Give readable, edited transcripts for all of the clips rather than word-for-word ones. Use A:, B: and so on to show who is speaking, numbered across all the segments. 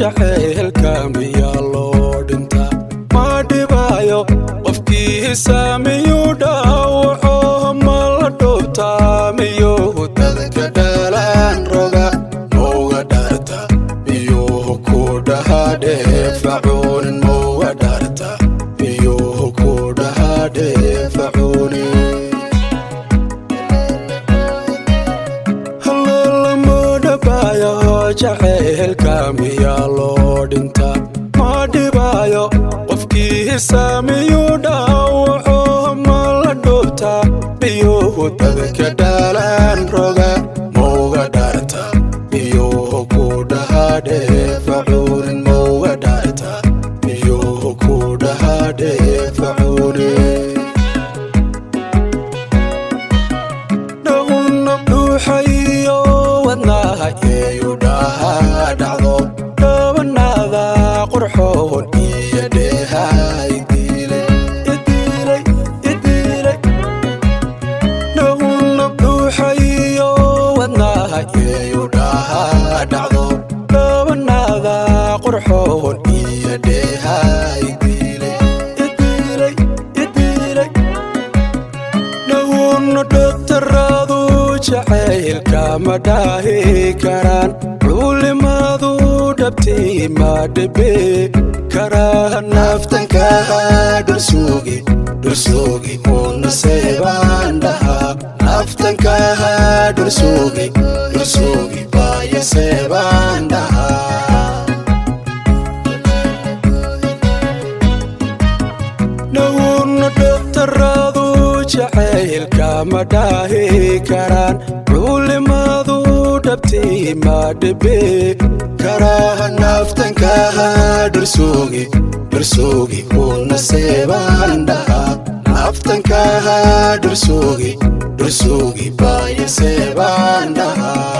A: jacaylka miyaa loo dhintaa ma dhibaayo qofkii saamiyuu dhaawaco ma la dhoobtaa miyuu dadka dhalaan roga mauga dhaarta miyuu ku dhahaa dheefacuunin mauga dhaarta miyuu ku dhahaa dheefacuunin jacaylka miyaa loo dhintaa ma dhibaayo qofkii saamiyuu dhaawaco ma la dhoobtaa miyuu dadka dhalaan roga mauga dhaarta miyuu ku dhahaa dheefacuunin mauga dhaarta miyuu ku dhahaa dheefacuunin dhawna dhuuxayo wadnaha eeyu dhacdo dhabanaada qurxoon iyo dheehaa idilay dhawna dhuuxayo wadnaha eeyu dhahaa dhacdo dhabanaada qurxoon iyo dheehaa idilay dhawna dhogtaraadu jacaylka ma dhaahi karaan culimadu dhabtii ma dhibi karaa naftankaha dhursugi una seebaan dhahaa naftankaha dhursugi baaya seebaan dhahaa dhawna dhogtaraadu jacaylka ma dhaahi karaan culimadu dhabtii ma dhibi karaa naftankaha dhursugi una seebaan dhahaa naftankaha dhursugi baaya seebaan dhahaa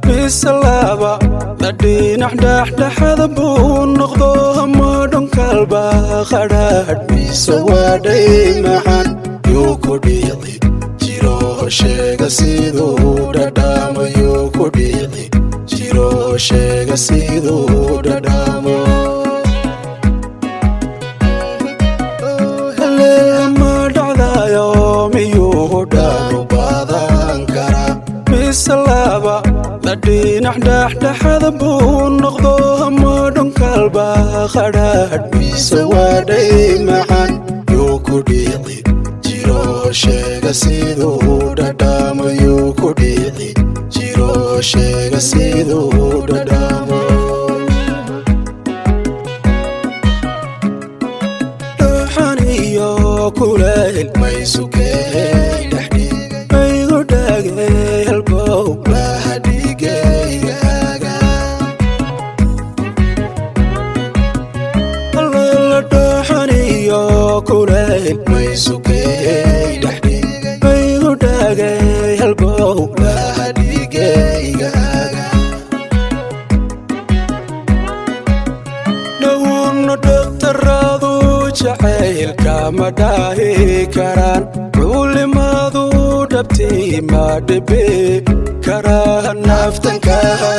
A: bisalaba la dhinac dhexdhexada buu noqdo ma dhunkalba qadhaadh mise waa dhay maxan yuu ku dhiici jiro sheega siduu dhadhaamo yuu ku dhiici jiro sheega siduu dhadhaamo ma dhacdayo miyuu dhaanu badan karaa bisalaba la dhinac dhexdhexada buu noqdo ma dhunkalba qadhaadh mise waa dhay maxan yuu ku dhiici jiro sheega siduu dhadhaamo yuu ku dhiici jiro sheega siduu dhadhaamo dhaxan iyo kulayl maysukey dhexdhiigay maygu dhagay halbow kulayl maysukey dhexdhiigay maygu dhagay halbow laha dhigaygaga dhawna dhogtaraadu jacaylka ma dhaahi karaan culimadu dhabtii ma dhibi karaa naftankaha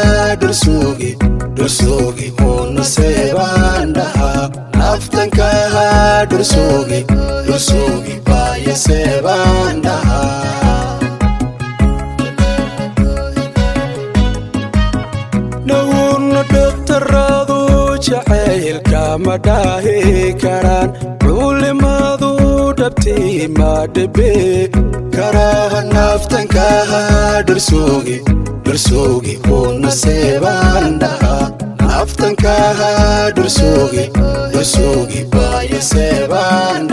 A: dhursugi una seebaan dhahaa naftankaha dhursugi baaya seebaan dhahaa dhawna dhogtaraadu jacaylka ma dhaahi karaan culimadu dhabtii ma dhibi karaa naftankaha dhursugi una seebaan dhahaa naftankaha dhursugi baaya seebaan